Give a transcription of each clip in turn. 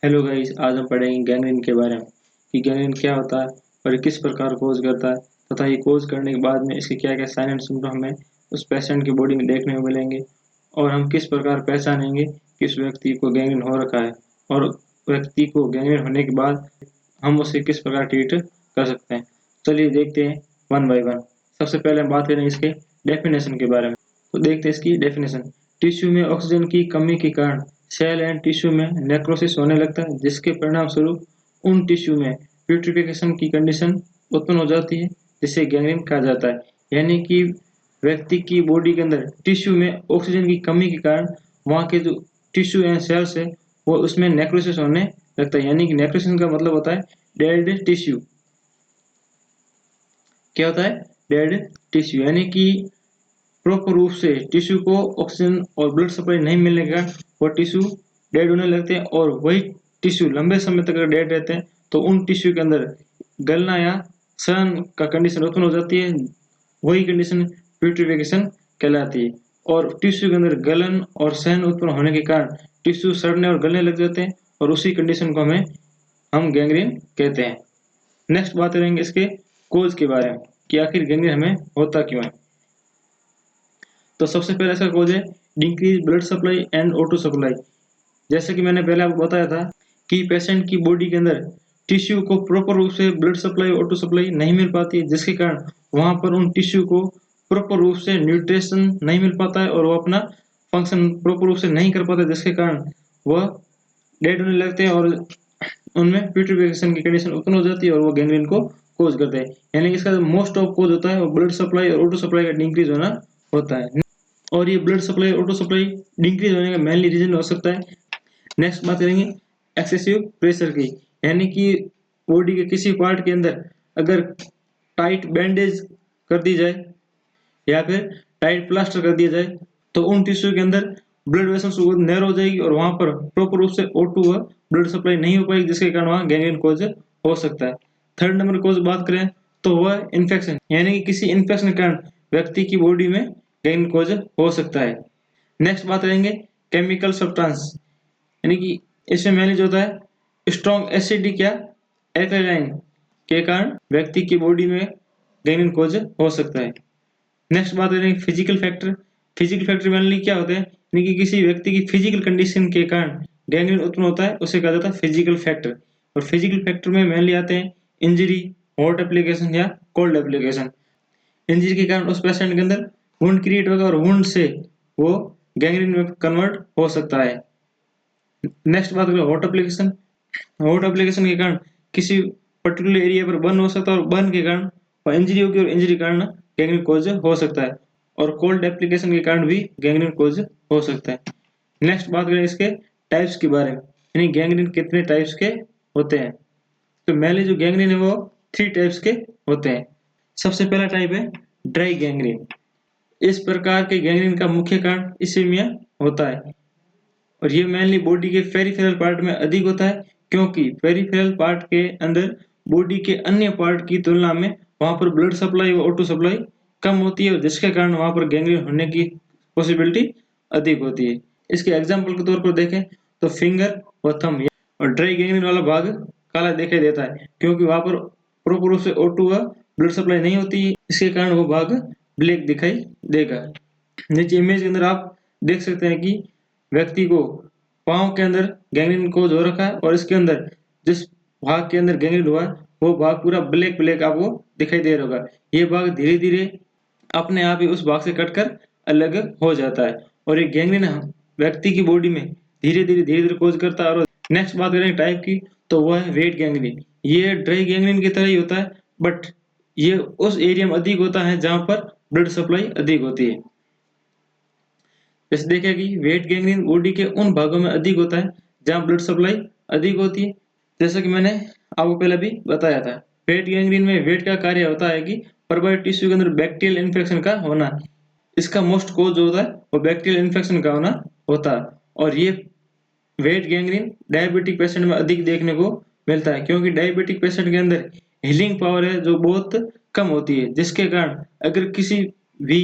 Hello guys, आज हम पढ़ेंगे गैंग्रीन के बारे में कि गैंग्रीन क्या होता है और ये किस प्रकार कोज करता है तथा ये कोज करने के बाद में इसके क्या क्या साइन एंड सिम्टम हमें उस पेशेंट की बॉडी में देखने को मिलेंगे और हम किस प्रकार पहचानेंगे कि उस व्यक्ति को गैंग्रीन हो रखा है और व्यक्ति को गैंग्रीन होने के बाद हम उसे किस प्रकार ट्रीट कर सकते हैं। चलिए देखते हैं वन बाय वन। सबसे पहले हम बात करेंगे इसके डेफिनेशन के बारे में। तो देखते हैं इसकी डेफिनेशन। टिश्यू में ऑक्सीजन की कमी के कारण सेल एंड टिश्यू में नेक्रोसिस होने लगता है, जिसके परिणाम स्वरूप उन टिश्यू में प्यूट्रिफिकेशन की कंडीशन उत्पन्न हो जाती है, जिसे गैंग्रीन कहा जाता है। यानी कि व्यक्ति की बॉडी के अंदर टिश्यू में ऑक्सीजन की कमी के कारण वहाँ के जो टिश्यू एंड सेल्स है वो उसमें नेक्रोसिस होने लगता है। यानी कि नेक्रोसिस का मतलब होता है डेड टिश्यू। क्या होता है? Dead tissue. यानी कि प्रॉपर रूप से टिश्यू को ऑक्सीजन और ब्लड सप्लाई नहीं मिलने के कारण वो टिश्यू डेड होने लगते हैं, और वही टिश्यू लंबे समय तक अगर डेड रहते हैं तो उन टिश्यू के अंदर गलना या सड़न का कंडीशन उत्पन्न हो जाती है। वही कंडीशन प्यूट्रिफिकेशन कहलाती है। और टिश्यू के अंदर गलन और सहन उत्पन्न होने के कारण टिश्यू सड़ने और गलने लग जाते हैं, और उसी कंडीशन को हम गैंग्रीन कहते हैं। नेक्स्ट बात करेंगे इसके कोज के बारे में कि आखिर गैंग्रीन हमें होता क्यों है। तो सबसे पहले इसका कोज है decrease blood supply and auto supply. जैसे कि मैंने पहले आपको बताया था कि पेशेंट की बॉडी के अंदर टिश्यू को प्रॉपर रूप से ब्लड सप्लाई ऑटो सप्लाई नहीं मिल पाती है, जिसके कारण वहां पर उन टिश्यू को प्रॉपर रूप से न्यूट्रिशन नहीं मिल पाता है और वो अपना फंक्शन प्रॉपर रूप से नहीं कर पाता, जिसके कारण वह डेड होने लगते हैं और उनमें प्यूट्रिफिकेशन की कंडीशन उत्पन्न हो जाती है और वो गैंग्रीन को कोज करते हैं। यानी कि इसका मोस्ट ऑफ कोज होता है वो ब्लड सप्लाई और ऑटो सप्लाई का डिक्रीज होना होता है। और ये blood supply auto supply decrease होने का मेनली रीजन हो सकता है। नेक्स्ट बात करेंगे एक्सेसिव प्रेशर की। यानी कि बॉडी के किसी पार्ट के अंदर अगर टाइट बैंडेज कर दी जाए या फिर टाइट प्लास्टर कर दिया जाए तो उन टिश्यू के अंदर ब्लड वेसल्स नैर हो जाएगी और वहां पर प्रॉपर रूप से O2 व ब्लड सप्लाई नहीं हो पाएगी, जिसके कारण वहां गैंग्रीन कोज हो सकता है। थर्ड नंबर कोज बात करें तो वह इन्फेक्शन, यानी कि किसी इन्फेक्शन के कारण व्यक्ति की बॉडी में गैंग्रीन कोज हो सकता है। नेक्स्ट बात करेंगे केमिकल सब्सटेंस। यानी कि इसमें मेनली जो होता है स्ट्रॉन्ग एसिडिक या एल्कलाइन के कारण व्यक्ति की बॉडी में गैंग्रीन कोज हो सकता है। नेक्स्ट बात करेंगे physical factor. Physical factor mainly क्या होते हैं? यानी कि किसी व्यक्ति की फिजिकल कंडीशन के कारण गैंग्रीन उत्पन्न होता है, उसे कहा जाता है फिजिकल फैक्टर। और फिजिकल फैक्टर में मेनली आते हैं इंजरी, हॉट एप्लीकेशन या कोल्ड एप्लीकेशन। इंजरी के कारण उस पेशेंट के अंदर वुंड क्रिएट होगा और वुंड से वो गैंग्रीन में कन्वर्ट हो सकता है। नेक्स्ट बात करें हॉट एप्लीकेशन। हॉट एप्लीकेशन के कारण किसी पर्टिकुलर एरिया पर बर्न हो सकता है और बर्न के कारण इंजरी होगी और इंजरी के कारण गैंग्रीन कोज हो सकता है। और कोल्ड एप्लीकेशन के कारण भी गैंग्रीन कोज हो सकता है। नेक्स्ट बात करें इसके टाइप्स के बारे में, यानी गैंग्रीन कितने टाइप्स के होते हैं। तो मेनली जो गैंग्रीन है वो 3 टाइप्स के होते हैं। सबसे पहला टाइप है ड्राई गैंग्रीन। इस प्रकार के गैंग्रीन का मुख्य कारण इसीमिया होता है और ये मेनली बॉडी के पेरिफेरल पार्ट में अधिक होता है, क्योंकि पेरिफेरल पार्ट के अंदर बॉडी के अन्य पार्ट की तुलना में वहां पर ब्लड सप्लाई और ऑटो सप्लाई कम होती है, जिसके कारण वहां पर गैंग्रीन होने की पॉसिबिलिटी अधिक होती है। इसके एग्जाम्पल के तौर पर देखें तो फिंगर और थंब। और ड्राई गैंग्रीन वाला भाग काला दिखाई देता है क्योंकि वहां पर प्रॉपर रूप से O2 व ब्लड सप्लाई नहीं होती, इसके कारण वो भाग ब्लैक दिखाई देगा। नीचे इमेज के अंदर आप देख सकते हैं कि व्यक्ति को पांव के अंदर गैंग्रीन कोज हो रखा है और इसके अंदर जिस भाग के अंदर गैंग्रीन हुआ है वो भाग पूरा ब्लैक ब्लैक आपको दिखाई दे रहा होगा। ये भाग धीरे धीरे अपने आप ही उस भाग से कटकर अलग हो जाता है और ये गैंग्रीन व्यक्ति की बॉडी में धीरे धीरे कोज करता है। और नेक्स्ट बात करें टाइप की तो वह है वेट गैंग्रीन। ये ड्राई गैंग्रीन की तरह ही होता है, बट ये उस एरिया में अधिक होता है जहां पर ब्लड सप्लाई अधिक होती है। जैसे देखिए कि वेट गैंग्रीन बॉडी के उन भागों में अधिक होता है जहां ब्लड सप्लाई अधिक होती है, जैसा कि मैंने आपको पहले भी बताया था। वेट गैंग्रीन में वेट का कार्य होता है कि परबाइड टिश्यू के अंदर बैक्टीरियल इन्फेक्शन का होना। इसका मोस्ट कोज जो होता है वो बैक्टीरियल इन्फेक्शन का होना होता है। और ये वेट गैंग्रीन डायबिटिक पेशेंट में अधिक देखने को मिलता है, क्योंकि डायबिटिक पेशेंट के अंदर हीलिंग पावर है जो बहुत कम होती है, जिसके कारण अगर किसी भी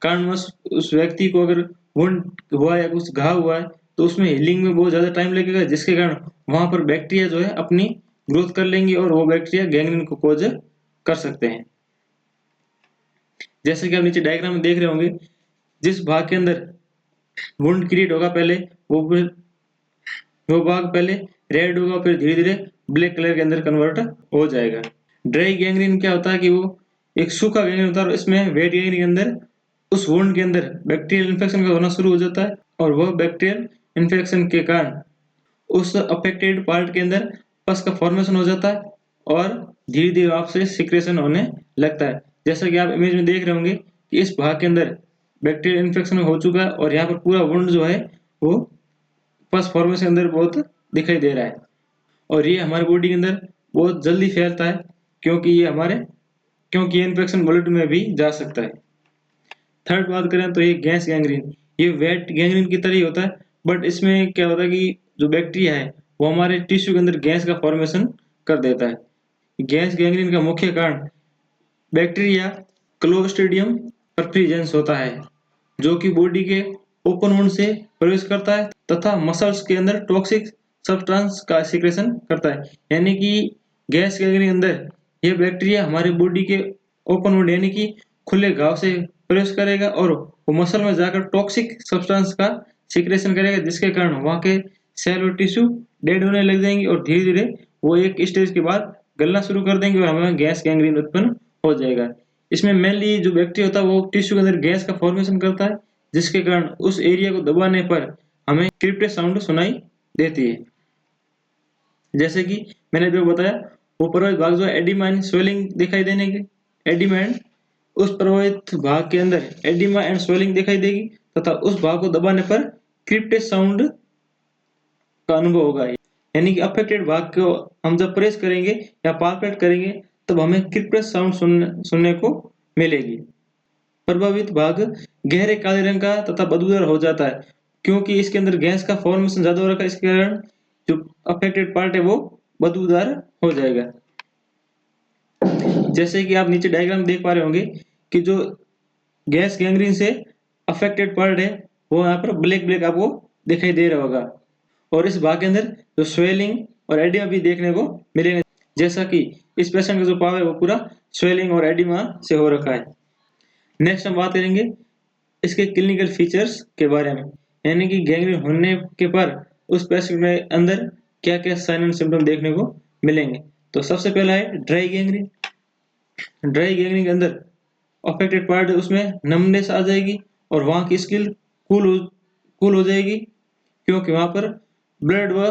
कारणवश उस व्यक्ति को अगर वुंड हुआ या कुछ घाव हुआ है तो उसमें हीलिंग में बहुत ज़्यादा टाइम लगेगा, जिसके कारण वहाँ पर बैक्टीरिया जो है अपनी ग्रोथ कर लेंगी और वो बैक्टीरिया गैंग्रीन को कॉज कर सकते हैं। जैसे कि आप नीचे डायग्राम में देख रहे होंगे, जिस भाग के अंदर वुंड क्रिएट होगा पहले वो भाग पहले रेड होगा, फिर धीरे धीरे ब्लैक कलर के अंदर कन्वर्ट हो जाएगा। ड्राई गैंग्रीन क्या होता है कि वो एक सूखा गैंग्रीन होता है, और इसमें वेट गैंग्रीन के अंदर उस वुंड के अंदर बैक्टीरियल इन्फेक्शन का होना शुरू हो जाता है, और वह बैक्टीरियल इन्फेक्शन के कारण उस अफेक्टेड पार्ट के अंदर पस का फॉर्मेशन हो जाता है और धीरे धीरे आपसे सिक्रेशन होने लगता है। जैसा कि आप इमेज में देख रहे होंगे कि इस भाग के अंदर बैक्टीरियल इन्फेक्शन हो चुका है और यहाँ पर पूरा वुंड जो है वो पस फॉर्मेशन के अंदर बहुत दिखाई दे रहा है, और ये हमारे बॉडी के अंदर बहुत जल्दी फैलता है क्योंकि ये इन्फेक्शन ब्लड में भी जा सकता है। थर्ड बात करें तो ये गैस गैंग्रीन, ये वेट गैंग्रीन की तरह ही होता है, बट इसमें क्या होता है कि जो बैक्टीरिया है वो हमारे टिश्यू के अंदर गैस का फॉर्मेशन कर देता है। गैस गैंग्रीन का मुख्य कारण बैक्टीरिया क्लोस्ट्रीडियम परफ्यूजेंस होता है, जो कि बॉडी के ओपन वुंड से प्रवेश करता है तथा मसल्स के अंदर टॉक्सिक सब्सटेंस का सिक्रेशन करता है। यानी कि गैस गैंग्रीन के अंदर यह बैक्टीरिया हमारे बॉडी के ओपन वुंड यानी कि खुले घाव से प्रवेश करेगा और वो मसल में जाकर टॉक्सिक सब्सटेंस का सिक्रेशन करेगा, जिसके कारण वहाँ के सेल और टिश्यू डेड होने लग जाएंगे और धीरे धीरे वो एक स्टेज के बाद गलना शुरू कर देंगे और हमें गैस गैंग्रीन उत्पन्न हो जाएगा। इसमें मेनली जो बैक्टीरिया होता है वो टिश्यू के अंदर गैस का फॉर्मेशन करता है, जिसके कारण उस एरिया को दबाने पर हमें क्रिप्टेस साउंड सुनाई देती है। जैसे कि मैंने जो बताया, वो प्रभावित भाग जो है एडिमा एंड स्वेलिंग दिखाई देने के एडिमा एंड उस प्रभावित भाग के अंदर एडिमा एंड स्वेलिंग दिखाई देगी तथा उस भाग को दबाने पर क्रिप्टेस साउंड का अनुभव होगा। यानी कि अफेक्टेड भाग को हम जब प्रेस करेंगे या पालपेट करेंगे तब हमें क्रिप्टेस साउंड सुनने को मिलेगी। प्रभावित भाग गहरे काले रंग का तथा बदबूदार हो जाता है क्योंकि इसके अंदर गैस का फॉर्मेशन ज्यादा हो रखा है, इसके कारण जो अफेक्टेड पार्ट है वो बदबूदार हो जाएगा। जैसे कि आप नीचे डायग्राम देख पा रहे होंगे कि जो गैस गैंग्रीन से अफेक्टेड पार्ट है वो यहाँ पर ब्लैक ब्लैक आपको दिखाई दे रहा होगा, और इस भाग के अंदर जो स्वेलिंग और एडिमा भी देखने को मिलेगा। जैसा कि इस पेशेंट का जो पाव है वो पूरा स्वेलिंग और एडिमा से हो रखा है। नेक्स्ट हम बात करेंगे इसके क्लिनिकल फीचर्स के बारे में, यानी कि गैंग्रीन होने के पर उस पेशेंट में अंदर क्या क्या साइन एंड सिम्टम देखने को मिलेंगे। तो सबसे पहला है ड्राई गैंग्रीन। ड्राई गैंग्रीन के अंदर अफेक्टेड पार्ट उसमें नमनेस आ जाएगी और वहाँ की स्किन कूल हो जाएगी क्योंकि वहाँ पर ब्लड व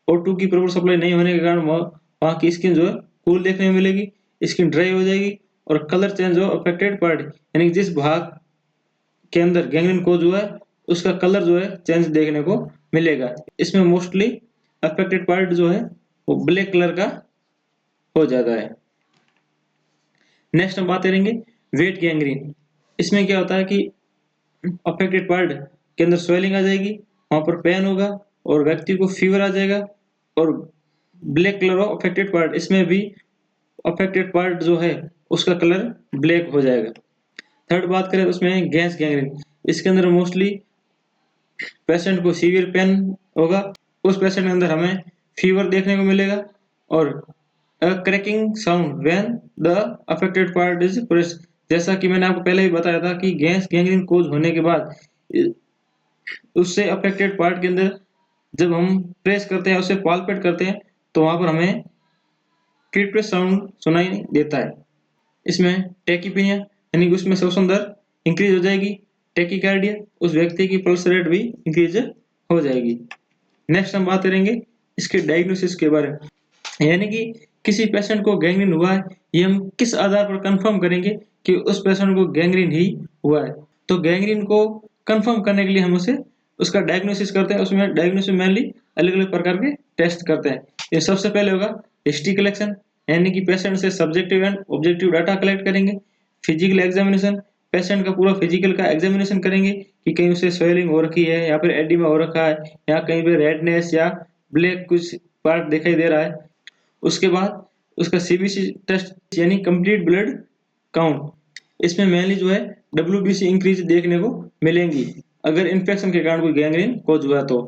O2 की प्रॉपर सप्लाई नहीं होने के कारण वहाँ की स्किन जो है कूल देखने में मिलेगी, स्किन ड्राई हो जाएगी और कलर चेंज हो अफेक्टेड पार्ट यानी कि जिस भाग के अंदर गैंग्रीन को जो है उसका कलर जो है चेंज देखने को मिलेगा। इसमें मोस्टली अफेक्टेड पार्ट जो है वो ब्लैक कलर का हो जाता है। नेक्स्ट हम बात करेंगे वेट गैंग्रीन। इसमें क्या होता है कि अफेक्टेड पार्ट के अंदर स्वेलिंग आ जाएगी, वहां पर पेन होगा और व्यक्ति को फीवर आ जाएगा और black colour of affected part, इसमें भी अफेक्टेड पार्ट जो है उसका कलर ब्लैक हो जाएगा। थर्ड बात करें उसमें गैस गैंग्रीन। इसके अंदर मोस्टली पेशेंट को सीवियर पेन होगा, उस पेशेंट के अंदर हमें फीवर देखने को मिलेगा और cracking sound when the affected part is pressed. जैसा कि मैंने आपको पहले ही बताया था कि गैस गैंग्रीन कोज होने के बाद उससे अफेक्टेड पार्ट के अंदर जब हम प्रेस करते हैं उसे पालपेट करते हैं तो वहां पर हमें क्रिप्टेस साउंड सुनाई देता है। इसमें टेकीपीनिया यानी कि उसमें श्वसन दर इंक्रीज हो जाएगी, टेकीकार्डिया उस व्यक्ति की पल्स रेट भी इंक्रीज हो जाएगी। नेक्स्ट हम बात करेंगे इसके डायग्नोसिस के बारे में, यानी कि किसी पेशेंट को गैंग्रीन हुआ है ये हम किस आधार पर कंफर्म करेंगे कि उस पेशेंट को गैंग्रीन ही हुआ है। तो गैंग्रीन को कंफर्म करने के लिए हम उसे उसका डायग्नोसिस करते हैं। उसमें डायग्नोसिस मेनली अलग अलग प्रकार के टेस्ट करते हैं। ये सबसे पहले होगा हिस्ट्री कलेक्शन, यानी कि पेशेंट से subjective and objective data collect करेंगे। फिजिकल एग्जामिनेशन, पेशेंट का पूरा फिजिकल का एग्जामिनेशन करेंगे कि कहीं उसे स्वेलिंग हो रखी है या फिर एडिमा हो रखा है या कहीं पे रेडनेस या ब्लैक कुछ पार्ट दिखाई दे रहा है। उसके बाद उसका सीबीसी टेस्ट यानी कंप्लीट ब्लड काउंट, इसमें मेनली जो है WBC इंक्रीज देखने को मिलेंगी। अगर इन्फेक्शन के कारण कोई गैंग्रीन कोज हुआ तो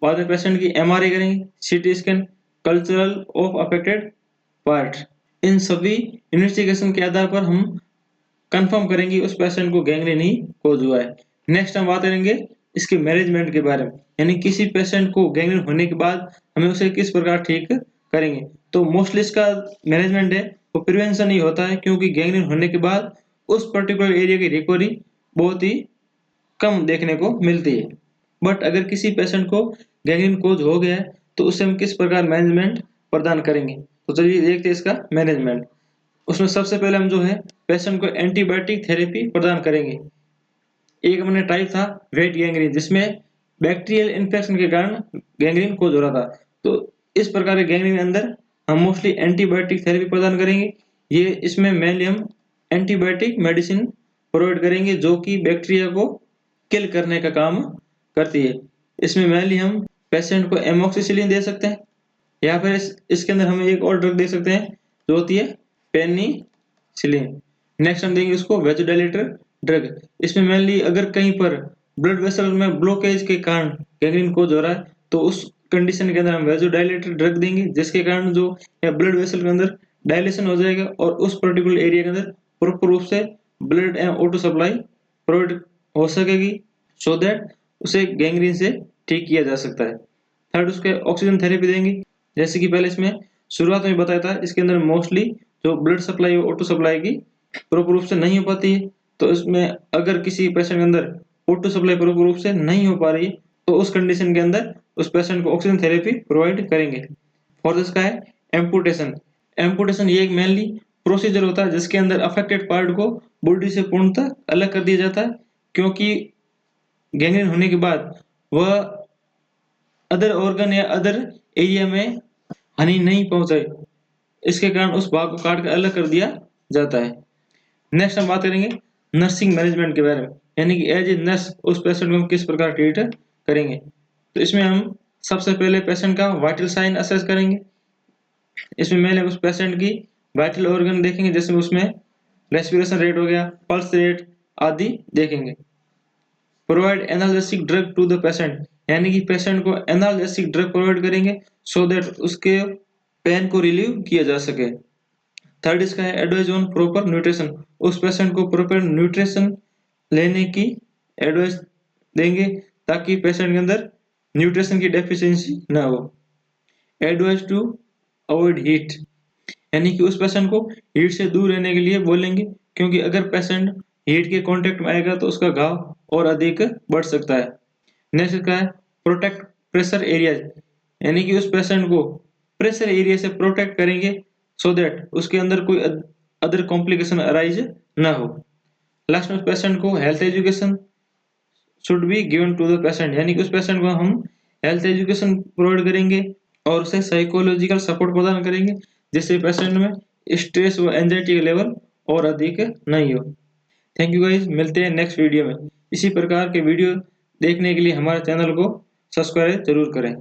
बाद में पेशेंट की एमआरआई करेंगे, CT scan, cultural of affected part. इन सभी इन्वेस्टिगेशन के आधार पर हम कंफर्म करेंगे उस पेशेंट को गैंग्रीन ही कोज हुआ है। नेक्स्ट हम बात करेंगे इसके मैनेजमेंट के बारे में, यानी किसी पेशेंट को गैंग्रीन होने के बाद हमें उसे किस प्रकार ठीक करेंगे। तो मोस्टली इसका मैनेजमेंट है वो प्रिवेंशन ही होता है, क्योंकि गैंग्रीन होने के बाद उस पर्टिकुलर एरिया की रिकवरी बहुत ही कम देखने को मिलती है। बट अगर किसी पेशेंट को गैंग्रीन कोज हो गया है तो उससे हम किस प्रकार मैनेजमेंट प्रदान करेंगे। तो चलिए देखते हैं इसका मैनेजमेंट। उसमें सबसे पहले हम जो है पेशेंट को एंटीबायोटिक थेरेपी प्रदान करेंगे। एक हमने टाइप था वेट गैंग्रीन, जिसमें बैक्टीरियल इन्फेक्शन के कारण गैंग्रीन कोज हो रहा था। तो इस प्रकार के गैंग्रीन के अंदर हम मोस्टली एंटीबायोटिक थेरेपी प्रदान करेंगे। ये इसमें मेनली हम एंटीबायोटिक मेडिसिन प्रोवाइड करेंगे जो कि बैक्टीरिया को किल करने का काम करती है। इसमें मेनली हम पेशेंट को एमोक्सिसिलिन दे सकते हैं, या फिर इसके अंदर हम एक और ड्रग दे सकते हैं जो होती है पेनिसिलिन। नेक्स्ट हम देंगे उसको वेजोडाइलेटर ड्रग। इसमें मेनली अगर कहीं पर ब्लड वेसल में ब्लॉकेज के कारण गैंग्रीन कोज हो रहा है तो उस कंडीशन के अंदर हम वेजोडाइलेटर ड्रग देंगे, जिसके कारण जो या ब्लड वेसल के अंदर डायलेशन हो जाएगा और उस पर्टिकुलर एरिया के अंदर प्रॉपर रूप से blood and auto supply provide हो सकेगी, सो दैट उसे गैंग्रीन से ठीक किया जा सकता है। थर्ड उसके ऑक्सीजन थेरेपी देंगे। जैसे कि पहले इसमें शुरुआत में बताया था, इसके अंदर मोस्टली जो ब्लड सप्लाई और ऑटो सप्लाई की प्रॉपर रूप से नहीं हो पाती है। तो इसमें अगर किसी पेशेंट के अंदर ऑटो सप्लाई प्रॉपर रूप से नहीं हो पा रही है तो उस कंडीशन के अंदर उस पेशेंट को ऑक्सीजन थेरेपी प्रोवाइड करेंगे। फोर्थ इसका है एम्पुटेशन। एम्पुटेशन ये एक मेनली प्रोसीजर होता है जिसके अंदर अफेक्टेड पार्ट को बॉडी से पूर्णतः अलग कर दिया जाता है, क्योंकि गैंग्रीन होने के बाद वह अदर ऑर्गन या अदर एरिया में हानि नहीं पहुंचाए, इसके कारण उस भाग को काट कर अलग कर दिया जाता है। नेक्स्ट हम बात करेंगे नर्सिंग मैनेजमेंट के बारे में, यानी कि एज ए नर्स उस पेशेंट को हम किस प्रकार ट्रीट करेंगे। तो इसमें हम सबसे पहले पेशेंट का वाइटल साइन असेस करेंगे। इसमें मेनली उस पेशेंट की वाइटल ऑर्गन देखेंगे, जैसे उसमें रेस्पिरेशन रेट हो गया, पल्स रेट आदि देखेंगे। Provide analgesic drug to the patient, यानी कि पेशेंट को एनाल्जेसिक ड्रग प्रोवाइड करेंगे सो दैट उसके पेन को रिलीव किया जा सके। थर्ड इसका है एडवाइस ऑन प्रॉपर न्यूट्रिशन। उस पेशेंट को प्रॉपर न्यूट्रिशन लेने की एडवाइस देंगे ताकि पेशेंट के अंदर न्यूट्रिशन की डेफिशिएंसी ना हो। एडवाइस टू अवॉइड हीट, यानी कि उस पेशेंट को हीट से दूर रहने के लिए बोलेंगे, क्योंकि अगर पेशेंट हीट के कांटेक्ट में आएगा तो उसका घाव और अधिक बढ़ सकता है। नेक्स्ट का है प्रोटेक्ट प्रेशर एरिया, यानी कि उस पेशेंट को प्रेशर एरिया से प्रोटेक्ट करेंगे सो दैट उसके अंदर कोई अदर कॉम्प्लिकेशन अराइज ना हो। लास्ट में पेशेंट को health education should be given to the patient, यानी कि उस पेशेंट को हम हेल्थ एजुकेशन प्रोवाइड करेंगे और उसे साइकोलॉजिकल सपोर्ट प्रदान करेंगे, जिससे पेशेंट में स्ट्रेस व एंजाइटी का लेवल और अधिक नहीं हो। थैंक यू गाइस, मिलते हैं नेक्स्ट वीडियो में। इसी प्रकार के वीडियो देखने के लिए हमारे चैनल को सब्सक्राइब जरूर करें।